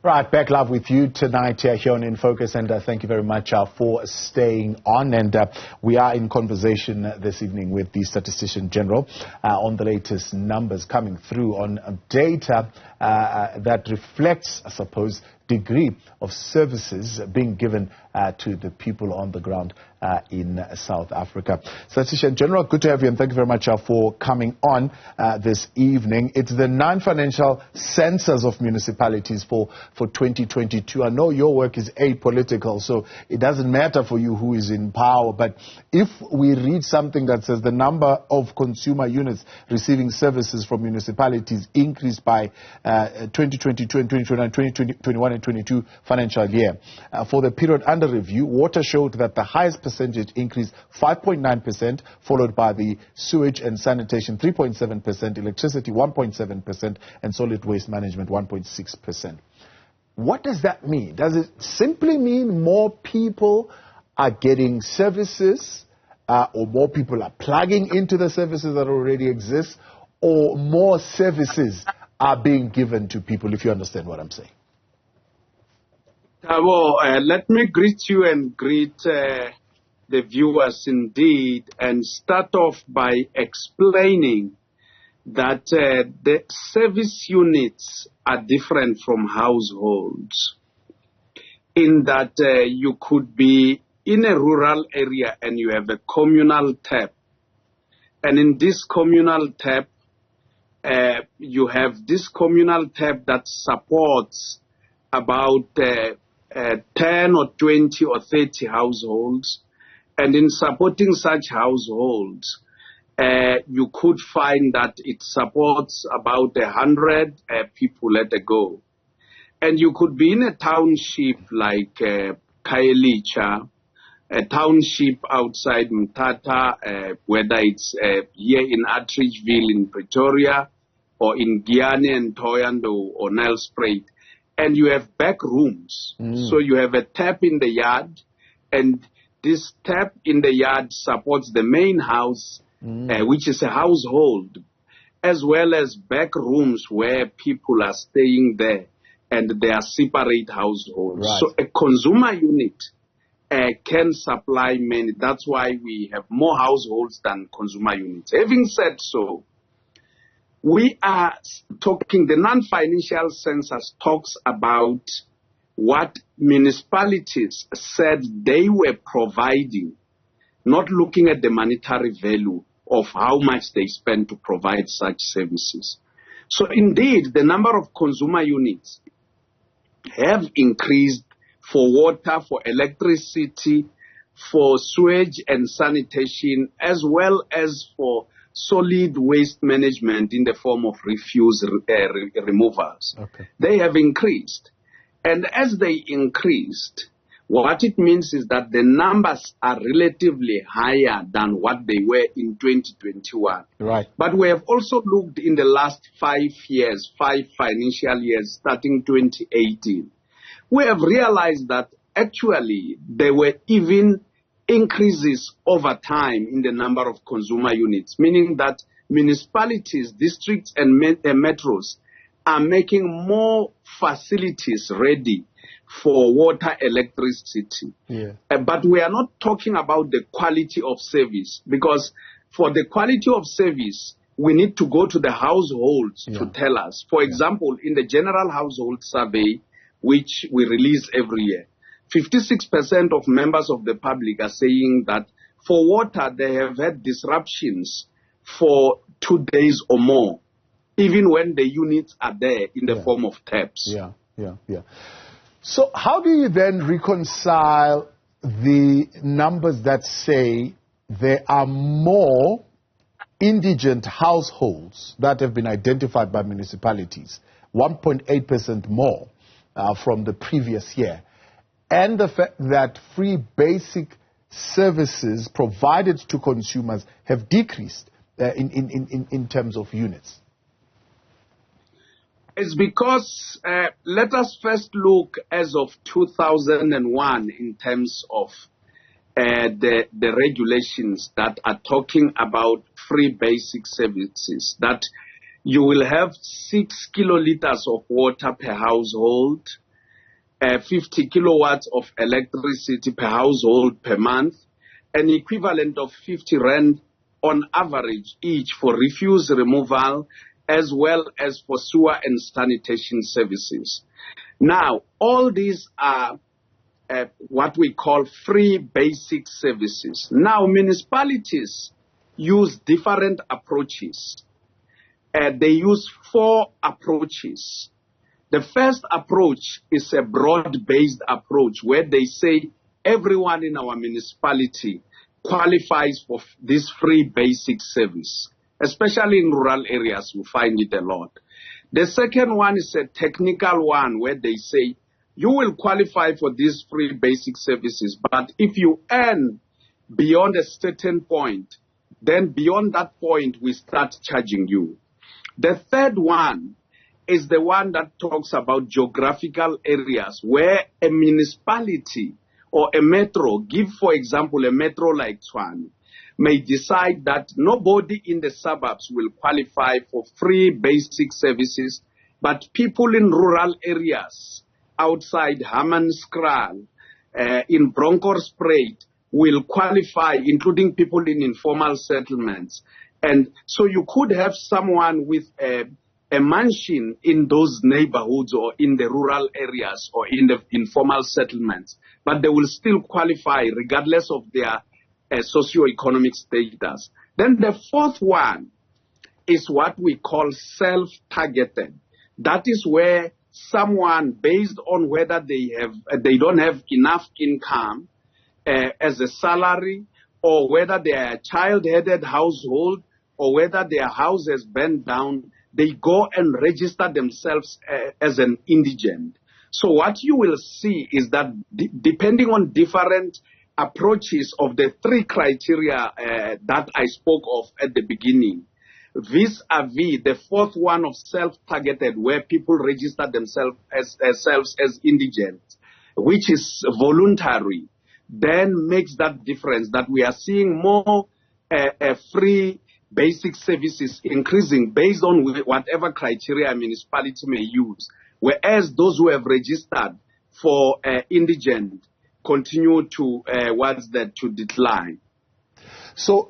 Right, back live with you tonight here on In Focus, and thank you very much for staying on. And we are in conversation this evening with the Statistician General on the latest numbers coming through on data that reflects, I suppose, degree of services being given to the people on the ground in South Africa. Statistician General, good to have you, and thank you very much for coming on this evening. It's the non-financial census of municipalities for 2022. I know your work is apolitical, so it doesn't matter for you who is in power, but if we read something that says the number of consumer units receiving services from municipalities increased by 2022 and 2021 and 22 financial year. For the period under review, water showed that the highest percentage increased 5.9%, followed by the sewage and sanitation 3.7%, electricity 1.7%, and solid waste management 1.6%. What does that mean? Does it simply mean more people are getting services, or more people are plugging into the services that already exist, or more services are being given to people, if you understand what I'm saying? Let me greet you and greet the viewers indeed, and start off by explaining that the service units are different from households, in that you could be in a rural area and you have a communal tap, and in this communal tap you have this communal tap that supports about 10 or 20 or 30 households, and in supporting such households you could find that it supports about 100 people at a go. And you could be in a township like Khayelitsha, a township outside Mthatha, whether it's here in Atteridgeville in Pretoria, or in Giyani and Thohoyandou or Nelspruit, and you have back rooms. So you have a tap in the yard, and this tap in the yard supports the main house, which is a household, as well as back rooms where people are staying there, and they are separate households. Right. So a consumer unit can supply many. That's why we have more households than consumer units. Having said so, we are talking, the non-financial census talks about what municipalities said they were providing, not looking at the monetary value of how much they spend to provide such services. So indeed, the number of consumer units have increased for water, for electricity, for sewage and sanitation, as well as for solid waste management in the form of refuse removals. Okay. They have increased. And as they increased, what it means is that the numbers are relatively higher than what they were in 2021. Right. But we have also looked in the last 5 years, 5 financial years, starting 2018. We have realized that actually there were even increases over time in the number of consumer units, meaning that municipalities, districts and metros are making more facilities ready for water, electricity. Yeah. But we are not talking about the quality of service, because for the quality of service, we need to go to the households to tell us. For example, in the General Household Survey, which we release every year, 56% of members of the public are saying that for water, they have had disruptions for 2 days or more, even when the units are there in the form of taps. So how do you then reconcile the numbers that say there are more indigent households that have been identified by municipalities, 1.8% more from the previous year, and the fact that free basic services provided to consumers have decreased in terms of units? It's because, let us first look as of 2001 in terms of the regulations that are talking about free basic services, that you will have 6 kiloliters of water per household, 50 kilowatts of electricity per household per month, an equivalent of 50 rand on average each for refuse removal, as well as for sewer and sanitation services. Now, all these are what we call free basic services. Now, municipalities use different approaches. They use 4 approaches. The first approach is a broad-based approach where they say everyone in our municipality qualifies for this free basic service. Especially in rural areas, we find it a lot. The second one is a technical one where they say you will qualify for these free basic services, but if you earn beyond a certain point, then beyond that point, we start charging you. The third one is the one that talks about geographical areas where a municipality or a metro, give for example a metro like Tshwane, may decide that nobody in the suburbs will qualify for free basic services, but people in rural areas outside Hammanskraal, in Bronkhorstspruit will qualify, including people in informal settlements. And so you could have someone with a mansion in those neighborhoods or in the rural areas or in the informal settlements, but they will still qualify regardless of their socioeconomic status. Then the fourth one is what we call self-targeted. That is where someone, based on whether they don't have enough income as a salary, or whether they are a child-headed household, or whether their house has burned down, they go and register themselves as an indigent. So what you will see is that depending on different approaches of the 3 criteria that I spoke of at the beginning, vis-a-vis the fourth one of self-targeted, where people register themselves as indigent, which is voluntary, then makes that difference that we are seeing more free basic services increasing based on whatever criteria a municipality may use, whereas those who have registered for indigent continue to to decline. So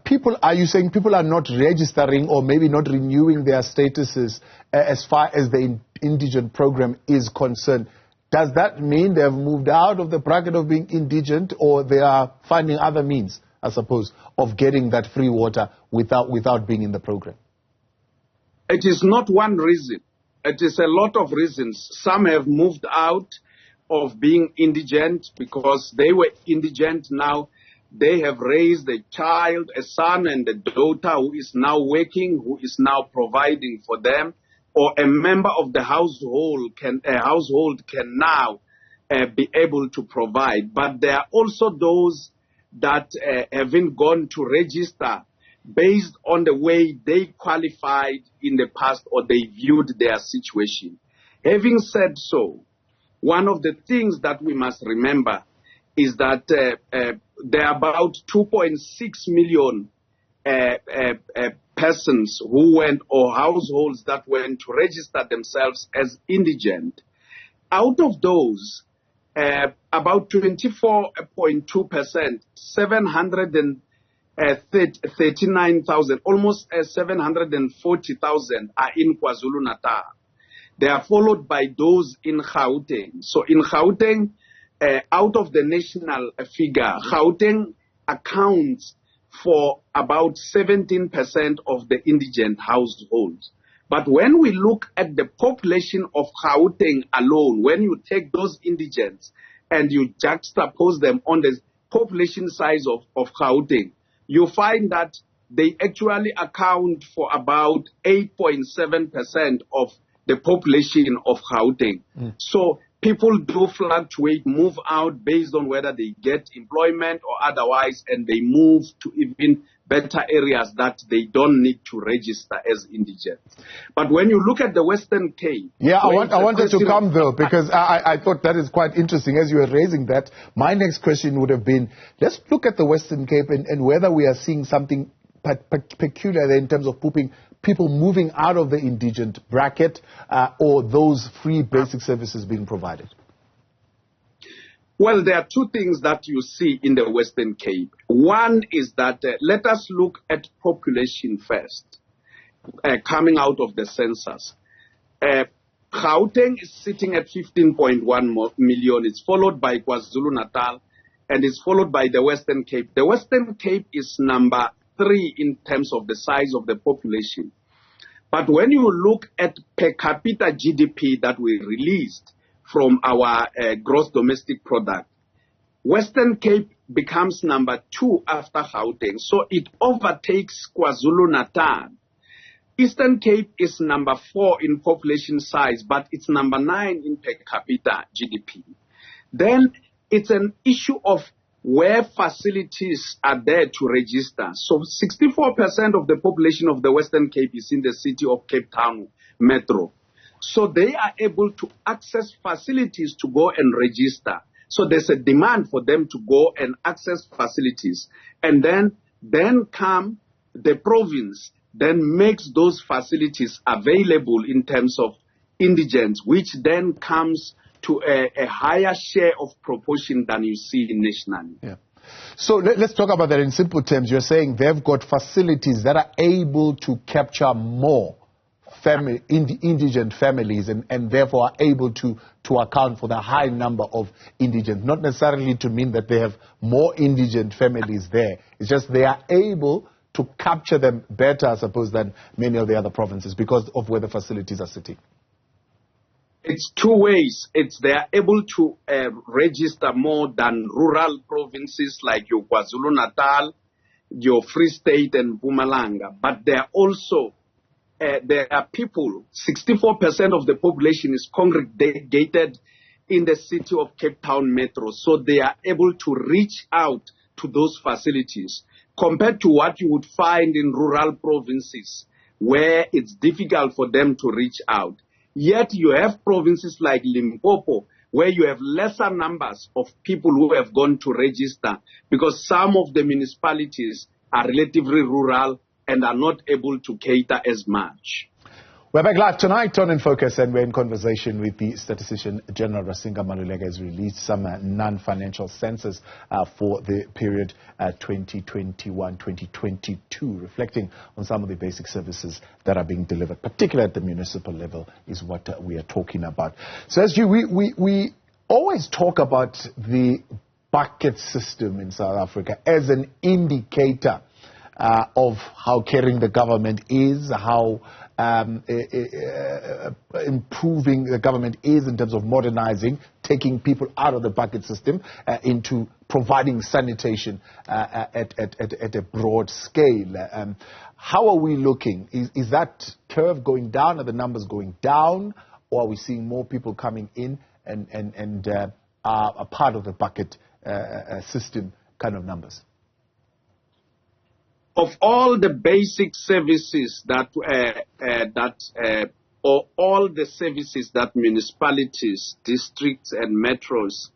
people, are you saying people are not registering or maybe not renewing their statuses as far as the indigent program is concerned? Does that mean they have moved out of the bracket of being indigent, or they are finding other means, I suppose, of getting that free water without being in the program? It is not one reason. It is a lot of reasons. Some have moved out of being indigent because they were indigent. Now they have raised a child, a son and a daughter who is now working, who is now providing for them, or a member of the household can now be able to provide. But there are also those that haven't gone to register based on the way they qualified in the past or they viewed their situation. Having said so, one of the things that we must remember is that there are about 2.6 million persons who went, or households that went to register themselves as indigent. Out of those, about 24.2%, 739,000, almost 740,000 are in KwaZulu-Natal. They are followed by those in Gauteng. So in Gauteng, out of the national figure, Gauteng accounts for about 17% of the indigent households. But when we look at the population of Gauteng alone, when you take those indigents and you juxtapose them on the population size of Gauteng, you find that they actually account for about 8.7% of the population of Gauteng. So people do fluctuate, move out based on whether they get employment or otherwise, and they move to even better areas that they don't need to register as indigent. But when you look at the Western Cape... Yeah, I wanted to come though, because I thought that is quite interesting as you were raising that. My next question would have been, let's look at the Western Cape and whether we are seeing something peculiar there in terms of people moving out of the indigent bracket or those free basic services being provided? Well, there are two things that you see in the Western Cape. One is that let us look at population first, coming out of the census. Gauteng is sitting at 15.1 million. It's followed by KwaZulu-Natal, and it's followed by the Western Cape. The Western Cape is number 3 in terms of the size of the population. But when you look at per capita GDP that we released from our gross domestic product, Western Cape becomes number 2 after Gauteng. So it overtakes KwaZulu-Natal. Eastern Cape is number 4 in population size, but it's number 9 in per capita GDP. Then it's an issue of where facilities are there to register. So 64% of the population of the Western Cape is in the city of Cape Town Metro. So they are able to access facilities to go and register. So there's a demand for them to go and access facilities. And then come the province, then makes those facilities available in terms of indigents, which then comes to a higher share of proportion than you see nationally. Yeah. So let's talk about that in simple terms. You're saying they've got facilities that are able to capture more indigent families and therefore are able to account for the high number of indigents. Not necessarily to mean that they have more indigent families there. It's just they are able to capture them better, I suppose, than many of the other provinces because of where the facilities are sitting. It's two ways. They are able to register more than rural provinces like your KwaZulu-Natal, your Free State and Mpumalanga. But there are people, 64% of the population is congregated in the city of Cape Town Metro. So they are able to reach out to those facilities compared to what you would find in rural provinces where it's difficult for them to reach out. Yet you have provinces like Limpopo where you have lesser numbers of people who have gone to register because some of the municipalities are relatively rural and are not able to cater as much. We're back live tonight on In Focus, and we're in conversation with the Statistician General Rasinga Maluleka, has released some non-financial census for the period 2021-2022, reflecting on some of the basic services that are being delivered, particularly at the municipal level, is what we are talking about. So as we always talk about the bucket system in South Africa as an indicator of how caring the government is, how improving the government is in terms of modernizing, taking people out of the bucket system into providing sanitation at a broad scale. How are we looking? Is that curve going down? Are the numbers going down? Or are we seeing more people coming in and are a part of the bucket system kind of numbers? Of all the basic services or all the services that municipalities, districts and metros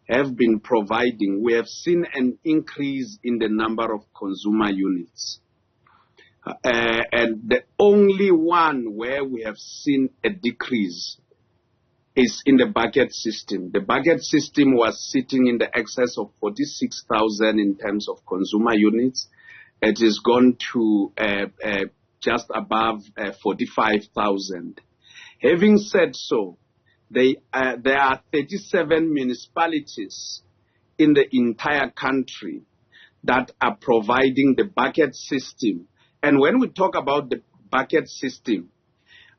have been providing, we have seen an increase in the number of consumer units. And the only one where we have seen a decrease is in the bucket system. The bucket system was sitting in the excess of 46,000 in terms of consumer units. It is gone to just above 45,000. Having said so, there are 37 municipalities in the entire country that are providing the bucket system. And when we talk about the bucket system,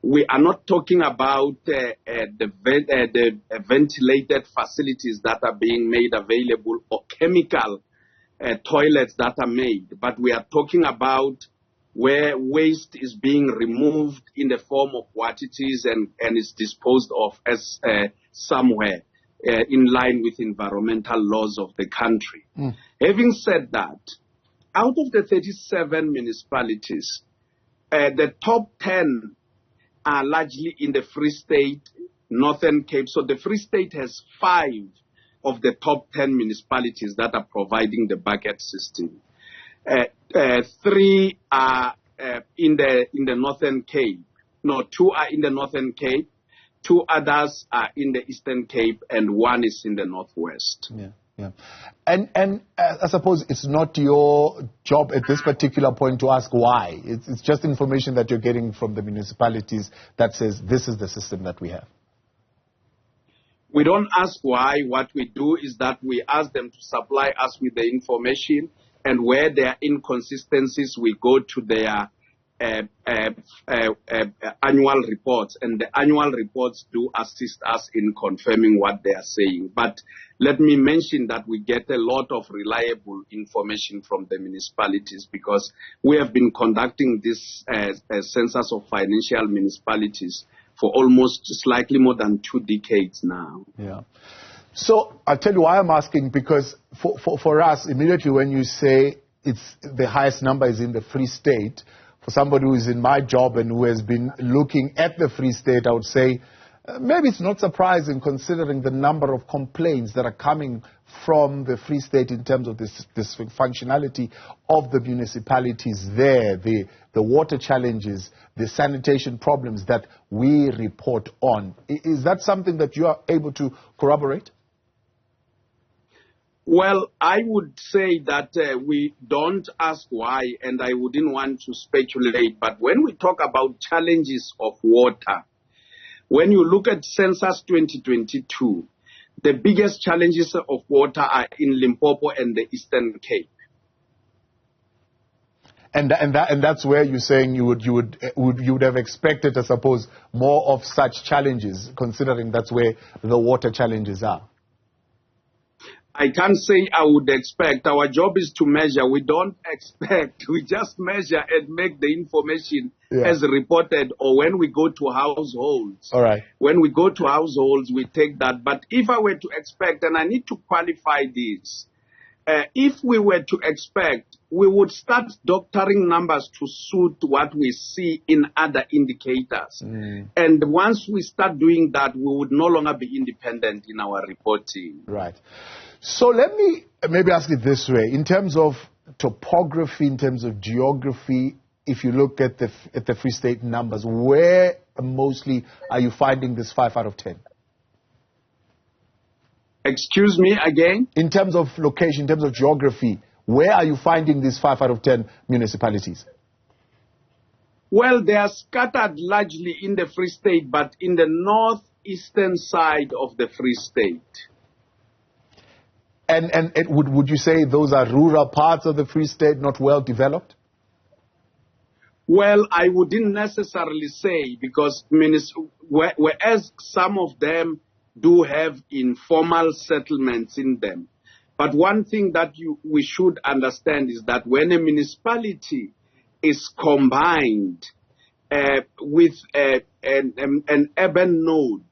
we are not talking about the ventilated facilities that are being made available or chemical toilets that are made, but we are talking about where waste is being removed in the form of what it is and is disposed of as somewhere in line with environmental laws of the country. Having said that, out of the 37 municipalities, the top 10 are largely in the Free State, Northern Cape. So the Free State has 5 of the top 10 municipalities that are providing the bucket system. 3 are in the Northern Cape. No, 2 are in the Northern Cape, 2 others are in the Eastern Cape, and 1 is in the Northwest. Yeah. Yeah, and I suppose it's not your job at this particular point to ask why. It's just information that you're getting from the municipalities that says this is the system that we have. We don't ask why. What we do is that we ask them to supply us with the information, and where there are inconsistencies, we go to their annual reports, and the annual reports do assist us in confirming what they are saying. But let me mention that we get a lot of reliable information from the municipalities, because we have been conducting this census of financial municipalities for almost slightly more than 2 decades now. Yeah. So I'll tell you why I'm asking, because for us, immediately when you say it's the highest number is in the Free State, for somebody who is in my job and who has been looking at the Free State, I would say maybe it's not surprising, considering the number of complaints that are coming from the Free State in terms of this functionality of the municipalities there, the water challenges, the sanitation problems that we report on. Is that something that you are able to corroborate? Well, I would say that we don't ask why, and I wouldn't want to speculate. But when we talk about challenges of water, when you look at Census 2022, the biggest challenges of water are in Limpopo and the Eastern Cape. And that's where you're saying you would have expected, I suppose, more of such challenges, considering that's where the water challenges are. I can't say I would expect. Our job is to measure. We don't expect. We just measure and make the information as reported, or when we go to households. All right. When we go to households, we take that. But if I were to expect, and I need to qualify this, if we were to expect, we would start doctoring numbers to suit what we see in other indicators. And once we start doing that, we would no longer be independent in our reporting. Right. So let me maybe ask it this way. In terms of topography, in terms of geography, if you look at the Free State numbers, where mostly are you finding this 5 out of 10? Excuse me again? In terms of location, in terms of geography, where are you finding these 5 out of 10 municipalities? Well, they are scattered largely in the Free State, but in the northeastern side of the Free State. And would you say those are rural parts of the Free State, not well developed? Well, I wouldn't necessarily say, because whereas some of them do have informal settlements in them. But one thing that we should understand is that when a municipality is combined with an urban node,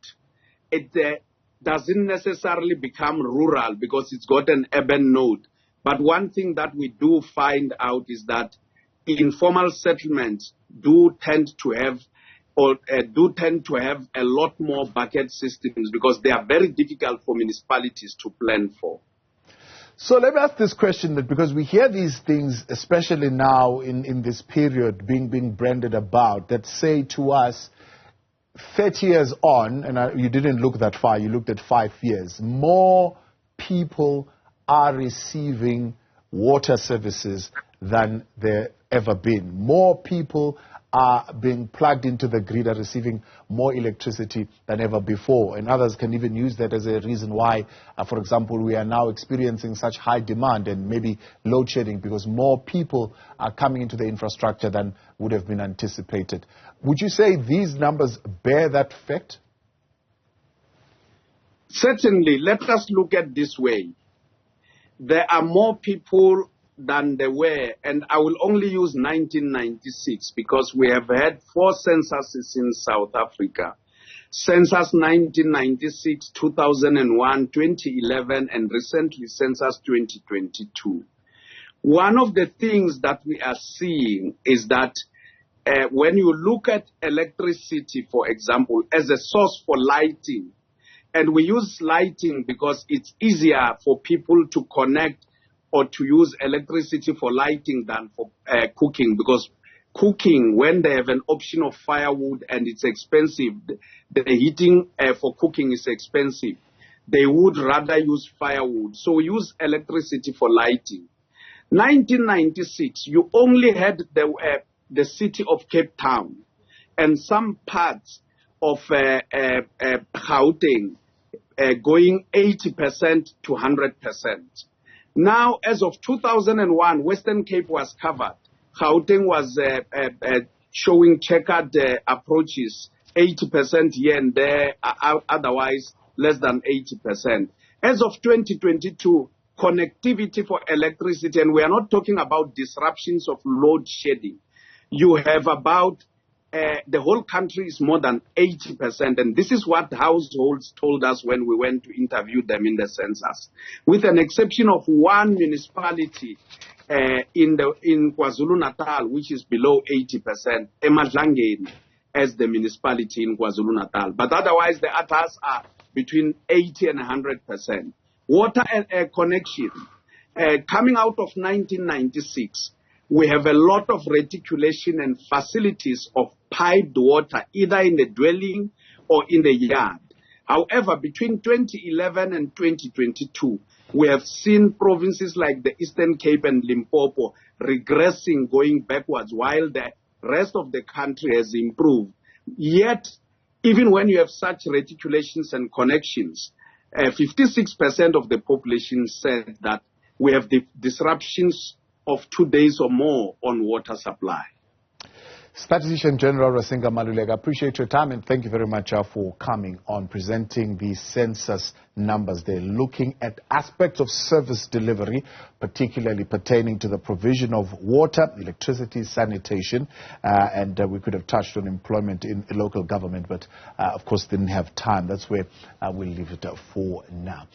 it doesn't necessarily become rural because it's got an urban node. But one thing that we do find out is that informal settlements do tend to have a lot more bucket systems, because they are very difficult for municipalities to plan for. So let me ask this question, that because we hear these things, especially now in this period being branded about, that say to us, 30 years on, and you didn't look that far, you looked at 5 years, more people are receiving water services than there ever been. More people are being plugged into the grid, are receiving more electricity than ever before. And others can even use that as a reason why, for example, we are now experiencing such high demand and maybe load shedding, because more people are coming into the infrastructure than would have been anticipated. Would you say these numbers bear that fact? Certainly. Let us look at this way. There are more people than there were, and I will only use 1996 because we have had 4 censuses in South Africa. Census 1996, 2001, 2011, and recently Census 2022. One of the things that we are seeing is that when you look at electricity, for example, as a source for lighting, and we use lighting because it's easier for people to connect or to use electricity for lighting than for cooking, because cooking, when they have an option of firewood and it's expensive, the heating for cooking is expensive, they would rather use firewood. So use electricity for lighting. 1996, you only had the city of Cape Town and some parts of Gauteng going 80% to 100%. Now, as of 2001, Western Cape was covered. Gauteng was showing checkered approaches, 80% here and there, otherwise less than 80%. As of 2022, connectivity for electricity, and we are not talking about disruptions of load shedding. You have about, the whole country is more than 80%, and this is what households told us when we went to interview them in the census. With an exception of one municipality in KwaZulu-Natal, which is below 80%, eMadlangeni as the municipality in KwaZulu-Natal. But otherwise, the others are between 80 and 100%. Water connection. Coming out of 1996, we have a lot of reticulation and facilities of piped water, either in the dwelling or in the yard. However, between 2011 and 2022, we have seen provinces like the Eastern Cape and Limpopo regressing, going backwards, while the rest of the country has improved. Yet, even when you have such reticulations and connections, 56% of the population said that we have disruptions of 2 days or more on water supply. Statistician General Rasinga Maluleka, appreciate your time and thank you very much for coming on, presenting the census numbers. They're looking at aspects of service delivery, particularly pertaining to the provision of water, electricity, sanitation, and we could have touched on employment in local government, but of course didn't have time. That's where we'll leave it for now.